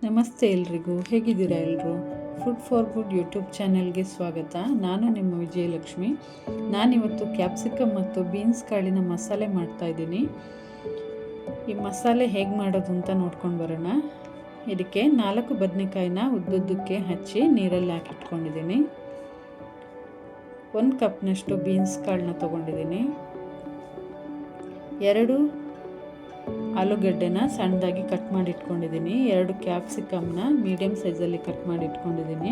ನಮಸ್ತೆ ಎಲ್ರಿಗೂ, ಹೇಗಿದ್ದೀರಾ ಎಲ್ಲರೂ? ಫುಡ್ ಫಾರ್ ಗುಡ್ ಯೂಟ್ಯೂಬ್ ಚಾನೆಲ್ಗೆ ಸ್ವಾಗತ. ನಾನು ನಿಮ್ಮ ವಿಜಯಲಕ್ಷ್ಮಿ. ನಾನಿವತ್ತು ಕ್ಯಾಪ್ಸಿಕಮ್ ಮತ್ತು ಬೀನ್ಸ್ ಕಾಳಿನ ಮಸಾಲೆ ಮಾಡ್ತಾಯಿದ್ದೀನಿ. ಈ ಮಸಾಲೆ ಹೇಗೆ ಮಾಡೋದು ಅಂತ ನೋಡ್ಕೊಂಡು ಬರೋಣ. ಇದಕ್ಕೆ 4 ಬದನೆಕಾಯಿನ ಉದ್ದುದ್ದಕ್ಕೆ ಹಚ್ಚಿ ನೀರಲ್ಲಿ ಹಾಕಿಟ್ಕೊಂಡಿದ್ದೀನಿ. 1 ಕಪ್ನಷ್ಟು ಬೀನ್ಸ್ ಕಾಳನ್ನ ತೊಗೊಂಡಿದ್ದೀನಿ. 2 ಆಲೂಗಡ್ಡೆನ ಸಣ್ಣದಾಗಿ ಕಟ್ ಮಾಡಿ ಇಟ್ಕೊಂಡಿದ್ದೀನಿ. 2 ಕ್ಯಾಪ್ಸಿಕಮ್ನ ಮೀಡಿಯಮ್ ಸೈಜಲ್ಲಿ ಕಟ್ ಮಾಡಿ ಇಟ್ಕೊಂಡಿದ್ದೀನಿ.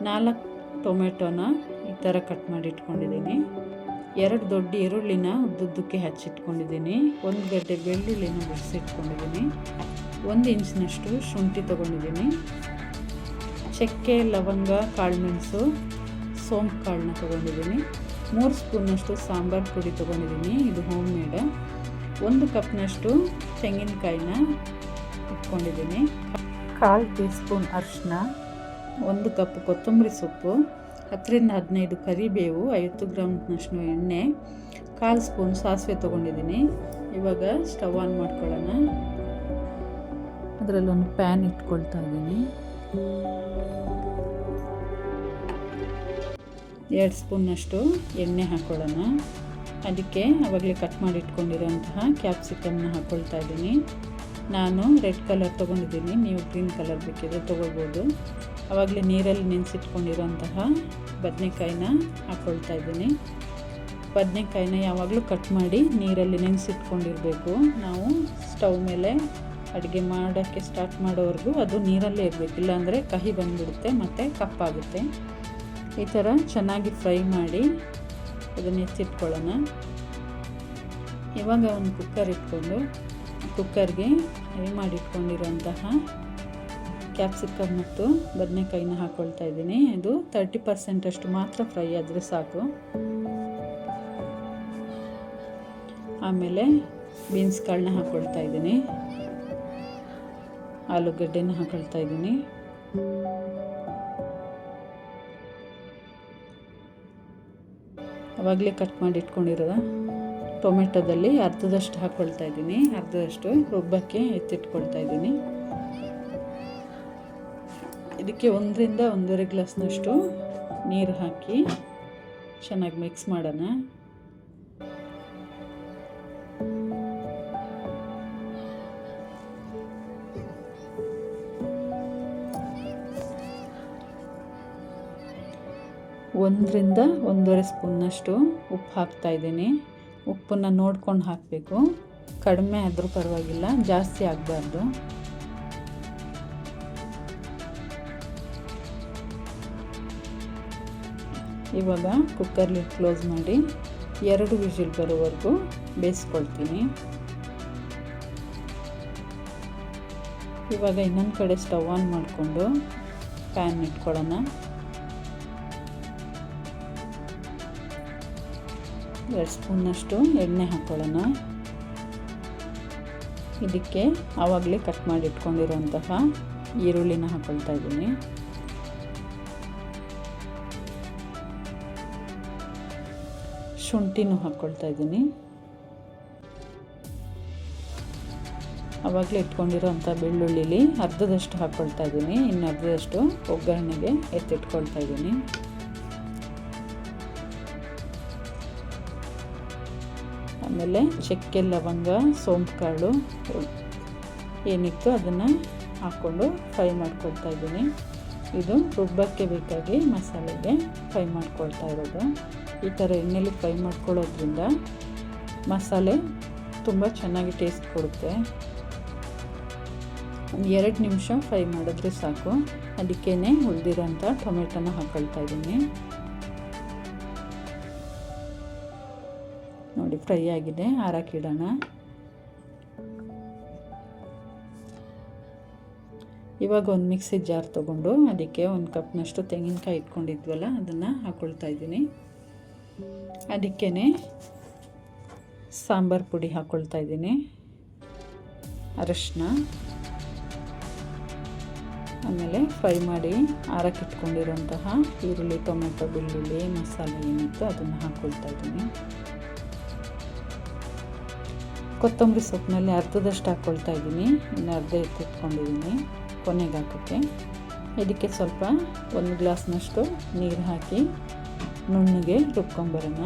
4 ಟೊಮೆಟೊನ ಈ ಥರ ಕಟ್ ಮಾಡಿ ಇಟ್ಕೊಂಡಿದ್ದೀನಿ. 2 ದೊಡ್ಡ ಈರುಳ್ಳಿನ ಉದ್ದುದ್ದಕ್ಕೆ ಹಚ್ಚಿಟ್ಕೊಂಡಿದ್ದೀನಿ. 1 ಗಡ್ಡೆ ಬೆಳ್ಳುಳ್ಳಿನ ಬಿಡಿಸಿಟ್ಕೊಂಡಿದ್ದೀನಿ. 1 ಇಂಚಿನಷ್ಟು ಶುಂಠಿ ತೊಗೊಂಡಿದ್ದೀನಿ. ಚಕ್ಕೆ, ಲವಂಗ, ಕಾಳುಮೆಣಸು, ಸೋಂಪು ಕಾಳನ್ನ ತೊಗೊಂಡಿದ್ದೀನಿ. 3 ಸ್ಪೂನಷ್ಟು ಸಾಂಬಾರು ಪುಡಿ ತೊಗೊಂಡಿದ್ದೀನಿ. ಇದು ಹೋಮ್ ಮೇಡ್. 1 ಕಪ್ನಷ್ಟು ತೆಂಗಿನಕಾಯಿನ ಇಟ್ಕೊಂಡಿದ್ದೀನಿ. 1/4 ಟೀ ಸ್ಪೂನ್ ಅರಿಶಿನ, 1 ಕಪ್ ಕೊತ್ತಂಬರಿ ಸೊಪ್ಪು, 10 ರಿಂದ 15 ಕರಿಬೇವು, 50 ಗ್ರಾಮ್ನಷ್ಟು ಎಣ್ಣೆ, 1/4 ಸ್ಪೂನ್ ಸಾಸಿವೆ ತೊಗೊಂಡಿದ್ದೀನಿ. ಇವಾಗ ಸ್ಟವ್ ಆನ್ ಮಾಡ್ಕೊಳ್ಳೋಣ. ಅದರಲ್ಲೊಂದು ಪ್ಯಾನ್ ಇಟ್ಕೊಳ್ತಾ ಇದ್ದೀನಿ. 2 ಸ್ಪೂನ್ನಷ್ಟು ಎಣ್ಣೆ ಹಾಕ್ಕೊಳ್ಳೋಣ. ಅದಕ್ಕೆ ಆವಾಗಲೇ ಕಟ್ ಮಾಡಿ ಇಟ್ಕೊಂಡಿರೋಂತಹ ಕ್ಯಾಪ್ಸಿಕಮ್ನ ಹಾಕ್ಕೊಳ್ತಾ ಇದ್ದೀನಿ. ನಾನು ರೆಡ್ ಕಲರ್ ತೊಗೊಂಡಿದ್ದೀನಿ, ನೀವು ಗ್ರೀನ್ ಕಲರ್ ಬೇಕಿದ್ರೆ ತೊಗೋಬೋದು. ಆವಾಗಲೇ ನೀರಲ್ಲಿ ನೆನೆಸಿಟ್ಕೊಂಡಿರೋಂತಹ ಬದನೆಕಾಯಿನ ಹಾಕ್ಕೊಳ್ತಾ ಇದ್ದೀನಿ. ಬದನೆಕಾಯಿನ ಯಾವಾಗಲೂ ಕಟ್ ಮಾಡಿ ನೀರಲ್ಲಿ ನೆನೆಸಿಟ್ಕೊಂಡಿರಬೇಕು. ನಾವು ಸ್ಟವ್ ಮೇಲೆ ಅಡುಗೆ ಮಾಡೋಕ್ಕೆ ಸ್ಟಾರ್ಟ್ ಮಾಡೋವರೆಗೂ ಅದು ನೀರಲ್ಲೇ ಇರಬೇಕು, ಇಲ್ಲಾಂದರೆ ಕಹಿ ಬಂದುಬಿಡುತ್ತೆ ಮತ್ತು ಕಪ್ಪಾಗುತ್ತೆ. ಈ ಥರ ಚೆನ್ನಾಗಿ ಫ್ರೈ ಮಾಡಿ ಅದನ್ನು ಎತ್ತಿಟ್ಕೊಳ್ಳೋಣ. ಇವಾಗ ಒಂದು ಕುಕ್ಕರ್ ಇಟ್ಕೊಂಡು ಕುಕ್ಕರ್ಗೆ ಫ್ರೈ ಮಾಡಿಟ್ಕೊಂಡಿರೋಂತಹ ಕ್ಯಾಪ್ಸಿಕಮ್ ಮತ್ತು ಬದನೆಕಾಯಿನ ಹಾಕ್ಕೊಳ್ತಾ ಇದ್ದೀನಿ. ಇದು 30% ಅಷ್ಟು ಮಾತ್ರ ಫ್ರೈ ಆದರೆ ಸಾಕು. ಆಮೇಲೆ ಬೀನ್ಸ್ ಕಾಳನ್ನ ಹಾಕ್ಕೊಳ್ತಾ ಇದ್ದೀನಿ. ಆಲೂಗಡ್ಡೆನ ಹಾಕ್ಕೊಳ್ತಾ ಇದ್ದೀನಿ. ಆವಾಗಲೇ ಕಟ್ ಮಾಡಿ ಇಟ್ಕೊಂಡಿರೋ ಟೊಮೆಟೊದಲ್ಲಿ ಅರ್ಧದಷ್ಟು ಹಾಕ್ಕೊಳ್ತಾ ಇದ್ದೀನಿ. ಅರ್ಧದಷ್ಟು ರುಬ್ಬಕ್ಕೆ ಎತ್ತಿಟ್ಕೊಳ್ತಾ ಇದ್ದೀನಿ. ಇದಕ್ಕೆ 1 ರಿಂದ 1.5 ಗ್ಲಾಸ್ನಷ್ಟು ನೀರು ಹಾಕಿ ಚೆನ್ನಾಗಿ ಮಿಕ್ಸ್ ಮಾಡೋಣ. ಒಂದರಿಂದ 1.5 ಸ್ಪೂನ್ನಷ್ಟು ಉಪ್ಪು ಹಾಕ್ತಾ ಇದ್ದೀನಿ. ಉಪ್ಪನ್ನು ನೋಡ್ಕೊಂಡು ಹಾಕಬೇಕು, ಕಡಿಮೆ ಆದರೂ ಪರವಾಗಿಲ್ಲ, ಜಾಸ್ತಿ ಆಗಬಾರ್ದು. ಇವಾಗ ಕುಕ್ಕರ್ ಲಿಡ್ ಕ್ಲೋಸ್ ಮಾಡಿ 2 ವಿಸಿಲ್ ಬರೋವರೆಗೂ ಬೇಯಿಸ್ಕೊಳ್ತೀನಿ. ಇವಾಗ ಇನ್ನೊಂದು ಕಡೆ ಸ್ಟವ್ ಆನ್ ಮಾಡಿಕೊಂಡು ಪ್ಯಾನ್ ಇಟ್ಕೊಳ್ಳೋಣ. 2 ಸ್ಪೂನ್ನಷ್ಟು ಎಣ್ಣೆ ಹಾಕ್ಕೊಳ್ಳೋಣ. ಇದಕ್ಕೆ ಆವಾಗಲೇ ಕಟ್ ಮಾಡಿ ಇಟ್ಕೊಂಡಿರೋಂತಹ ಈರುಳ್ಳಿನ ಹಾಕ್ಕೊಳ್ತಾ ಇದ್ದೀನಿ. ಶುಂಠಿನೂ ಹಾಕ್ಕೊಳ್ತಾ ಇದ್ದೀನಿ. ಆವಾಗಲೇ ಇಟ್ಕೊಂಡಿರೋಂಥ ಬೆಳ್ಳುಳ್ಳಿಲಿ ಅರ್ಧದಷ್ಟು ಹಾಕ್ಕೊಳ್ತಾ ಇದ್ದೀನಿ. ಇನ್ನು ಅರ್ಧದಷ್ಟು ಒಗ್ಗರಣೆಗೆ ಎತ್ತಿಟ್ಕೊಳ್ತಾ ಇದ್ದೀನಿ. ಆಮೇಲೆ ಚಕ್ಕೆ, ಲವಂಗ, ಸೋಂಪು ಕಾಳು ಏನಿತ್ತು ಅದನ್ನು ಹಾಕ್ಕೊಂಡು ಫ್ರೈ ಮಾಡ್ಕೊಳ್ತಾ ಇದ್ದೀನಿ. ಇದು ರುಬ್ಬಕ್ಕೆ ಬೇಕಾಗಿ ಮಸಾಲೆಗೆ ಫ್ರೈ ಮಾಡ್ಕೊಳ್ತಾ ಇರೋದು. ಈ ಥರ ಎಣ್ಣೆಲಿ ಫ್ರೈ ಮಾಡ್ಕೊಳ್ಳೋದ್ರಿಂದ ಮಸಾಲೆ ತುಂಬ ಚೆನ್ನಾಗಿ ಟೇಸ್ಟ್ ಕೊಡುತ್ತೆ. ಒಂದು 2 ನಿಮಿಷ ಫ್ರೈ ಮಾಡಿದ್ರೆ ಸಾಕು. ಅದಕ್ಕೇ ಉಳಿದಿರೋಂಥ ಟೊಮೆಟೊನ ಹಾಕ್ಕೊಳ್ತಾ ಇದ್ದೀನಿ. ನೋಡಿ, ಫ್ರೈ ಆಗಿದೆ, ಆರಾಕಿಡೋಣ. ಇವಾಗ ಒಂದು ಮಿಕ್ಸಿ ಜಾರ್ ತೊಗೊಂಡು ಅದಕ್ಕೆ 1 ಕಪ್ನಷ್ಟು ತೆಂಗಿನಕಾಯಿ ಇಟ್ಕೊಂಡಿದ್ವಲ್ಲ ಅದನ್ನು ಹಾಕ್ಕೊಳ್ತಾ ಇದ್ದೀನಿ. ಅದಕ್ಕೇ ಸಾಂಬಾರು ಪುಡಿ ಹಾಕ್ಕೊಳ್ತಾ ಇದ್ದೀನಿ, ಅರಿಶಿನ, ಆಮೇಲೆ ಫ್ರೈ ಮಾಡಿ ಆರಾಕಿಟ್ಕೊಂಡಿರೋಂತಹ ಈರುಳ್ಳಿ, ಟೊಮೆಟೊ, ಬೆಳ್ಳುಳ್ಳಿ ಮಸಾಲೆ ಏನಿತ್ತು ಅದನ್ನು ಹಾಕ್ಕೊಳ್ತಾ ಇದ್ದೀನಿ. ಕೊತ್ತಂಬರಿ ಸೊಪ್ಪಿನಲ್ಲಿ ಅರ್ಧದಷ್ಟು ಹಾಕ್ಕೊಳ್ತಾ ಇದ್ದೀನಿ, ಇನ್ನು ಅರ್ಧ ಎತ್ತಿಟ್ಕೊಂಡಿದ್ದೀನಿ. ಕೊನೆಗೆ ಹಾಕೋಕ್ಕೆ. ಇದಕ್ಕೆ ಸ್ವಲ್ಪ 1 ಗ್ಲಾಸ್ನಷ್ಟು ನೀರು ಹಾಕಿ ನುಣ್ಣಗೆ ರುಬ್ಕೊಂಬರೋಣ.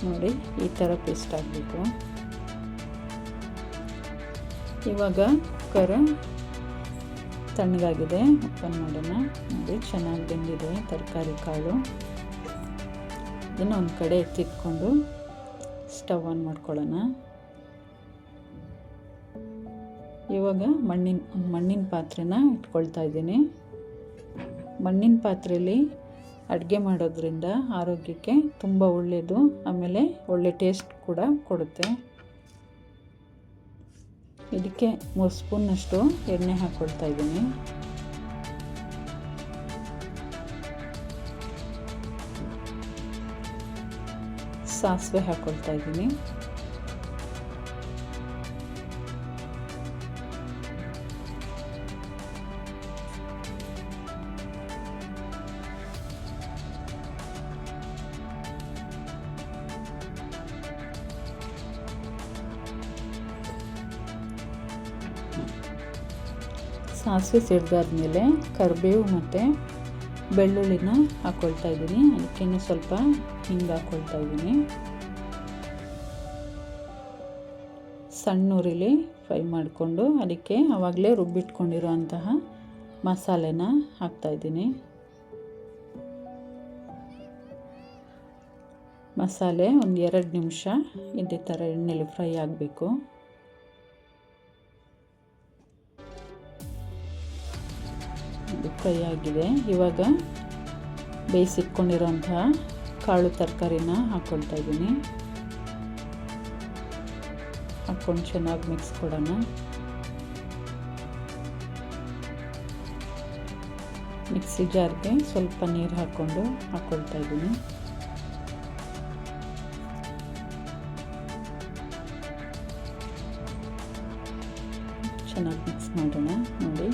ನೋಡಿ ಈ ಥರ ಪೇಸ್ಟ್ ಆಗಬೇಕು. ಇವಾಗ ಕುಕ್ಕರ್ ತಣ್ಣಗಾಗಿದೆ, ಓಪನ್ ಮಾಡೋಣ. ನೋಡಿ ಚೆನ್ನಾಗಿ ಬೆಂದಿದೆ ತರಕಾರಿ ಕಾಳು. ಇದನ್ನು ಒಂದು ಕಡೆ ಎತ್ತಿಟ್ಕೊಂಡು ಸ್ಟವ್ ಆನ್ ಮಾಡ್ಕೊಳ್ಳೋಣ. ಇವಾಗ ಮಣ್ಣಿನ ಪಾತ್ರೆನ ಇಟ್ಕೊಳ್ತಾ ಇದ್ದೀನಿ. ಮಣ್ಣಿನ ಪಾತ್ರೆಯಲ್ಲಿ ಅಡುಗೆ ಮಾಡೋದ್ರಿಂದ ಆರೋಗ್ಯಕ್ಕೆ ತುಂಬ ಒಳ್ಳೆಯದು, ಆಮೇಲೆ ಒಳ್ಳೆ ಟೇಸ್ಟ್ ಕೂಡ ಕೊಡುತ್ತೆ. ಇದಕ್ಕೆ 3 ಸ್ಪೂನ್ನಷ್ಟು ಎಣ್ಣೆ ಹಾಕ್ಕೊಳ್ತಾ ಇದ್ದೀನಿ. ಸಾಸಿವೆ ಹಾಕ್ಕೊಳ್ತಾ ಇದ್ದೀನಿ. ಸಾಸಿವೆ ಸಿಡ್ದಾದ್ಮೇಲೆ ಕರಿಬೇವು ಮತ್ತು ಬೆಳ್ಳುಳ್ಳಿನ ಹಾಕ್ಕೊಳ್ತಾ ಇದ್ದೀನಿ. ಅದಕ್ಕೆ ಸ್ವಲ್ಪ ಹಿಂಗೆ ಹಾಕ್ಕೊಳ್ತಾ ಇದ್ದೀನಿ. ಸಣ್ಣ ಉರಿಲಿ ಫ್ರೈ ಮಾಡಿಕೊಂಡು ಅದಕ್ಕೆ ಆವಾಗಲೇ ರುಬ್ಬಿಟ್ಕೊಂಡಿರೋ ಅಂತಹ ಮಸಾಲೆನ ಹಾಕ್ತಾಯಿದ್ದೀನಿ. ಮಸಾಲೆ ಒಂದು 2 ನಿಮಿಷ ಇದೇ ಥರ ಎಣ್ಣೆಲಿ ಫ್ರೈ ಆಗಬೇಕು. ಫ್ರೈ ಆಗಿದೆ. ಇವಾಗ ಬೇಯಿಸಿಟ್ಕೊಂಡಿರೋಂತಹ ಕಾಳು ತರಕಾರಿನ ಹಾಕ್ಕೊಳ್ತಾ ಇದ್ದೀನಿ. ಹಾಕ್ಕೊಂಡು ಚೆನ್ನಾಗಿ ಮಿಕ್ಸ್ ಕೊಡೋಣ. ಮಿಕ್ಸಿ ಜಾರ್ಗೆ ಸ್ವಲ್ಪ ನೀರು ಹಾಕ್ಕೊಳ್ತಾ ಇದ್ದೀನಿ. ಚೆನ್ನಾಗಿ ಮಿಕ್ಸ್ ಮಾಡೋಣ. ನೋಡಿ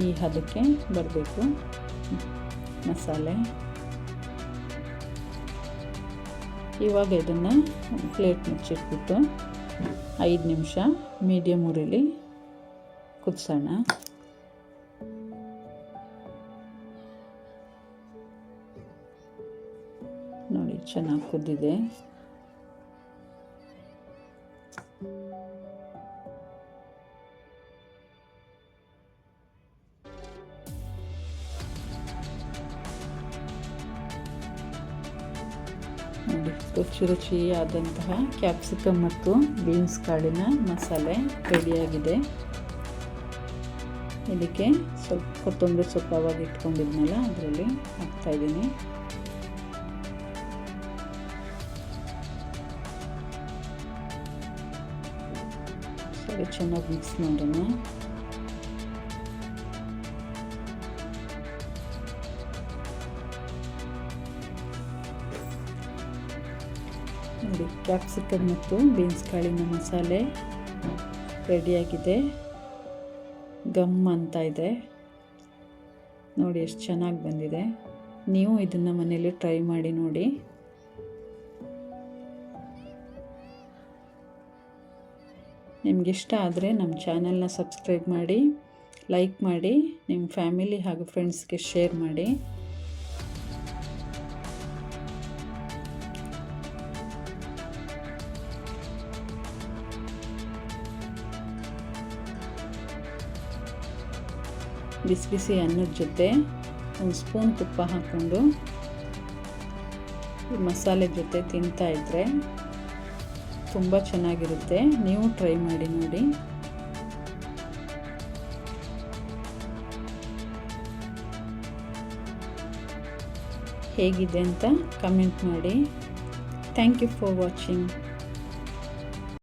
ಈ ಹದಕ್ಕೆ ಬರಬೇಕು ಮಸಾಲೆ. ಇವಾಗ ಇದನ್ನು ಪ್ಲೇಟ್ ಮುಚ್ಚಿಟ್ಬಿಟ್ಟು 5 ನಿಮಿಷ ಮೀಡಿಯಮ್ ಉರಿಲಿ ಕುದಿಸೋಣ. ನೋಡಿ ಚೆನ್ನಾಗಿ ಕುದ್ದಿದೆ. ನೋಡಿ ರುಚಿಯಾದಂತಹ ಕ್ಯಾಪ್ಸಿಕಮ್ ಮತ್ತು ಬೀನ್ಸ್ ಕಾಳಿನ ಮಸಾಲೆ ರೆಡಿಯಾಗಿದೆ. ಇದಕ್ಕೆ ಸ್ವಲ್ಪ ಕೊತ್ತಂಬರಿ ಸೊಪ್ಪು ಆವಾಗ ಇಟ್ಕೊಂಡಿದ್ನಲ್ಲ ಅದರಲ್ಲಿ ಹಾಕ್ತಾಯಿದ್ದೀನಿ. ಸರಿ ಚೆನ್ನಾಗಿ ಮಿಕ್ಸ್ ಮಾಡೋಣ. ನೋಡಿ ಕ್ಯಾಪ್ಸಿಕಮ್ ಮತ್ತು ಬೀನ್ಸ್ ಕಾಳಿನ ಮಸಾಲೆ ರೆಡಿಯಾಗಿದೆ. ಗಮ್ ಅಂತ ಇದೆ. ನೋಡಿ ಎಷ್ಟು ಚೆನ್ನಾಗಿ ಬಂದಿದೆ. ನೀವು ಇದನ್ನು ಮನೇಲಿ ಟ್ರೈ ಮಾಡಿ ನೋಡಿ. ನಿಮಗಿಷ್ಟ ಆದರೆ ನಮ್ಮ ಚಾನಲ್ನ ಸಬ್ಸ್ಕ್ರೈಬ್ ಮಾಡಿ, ಲೈಕ್ ಮಾಡಿ, ನಿಮ್ಮ ಫ್ಯಾಮಿಲಿ ಹಾಗೂ ಫ್ರೆಂಡ್ಸ್ಗೆ ಶೇರ್ ಮಾಡಿ. ಬಿಸಿ ಬಿಸಿ ಅನ್ನದ ಜೊತೆ 1 ಸ್ಪೂನ್ ತುಪ್ಪ ಹಾಕ್ಕೊಂಡು ಮಸಾಲೆ ಜೊತೆ ತಿಂತಾಯಿದ್ರೆ ತುಂಬ ಚೆನ್ನಾಗಿರುತ್ತೆ. ನೀವು ಟ್ರೈ ಮಾಡಿ ನೋಡಿ. ಹೇಗಿದೆ ಅಂತ ಕಮೆಂಟ್ ಮಾಡಿ. Thank you for watching.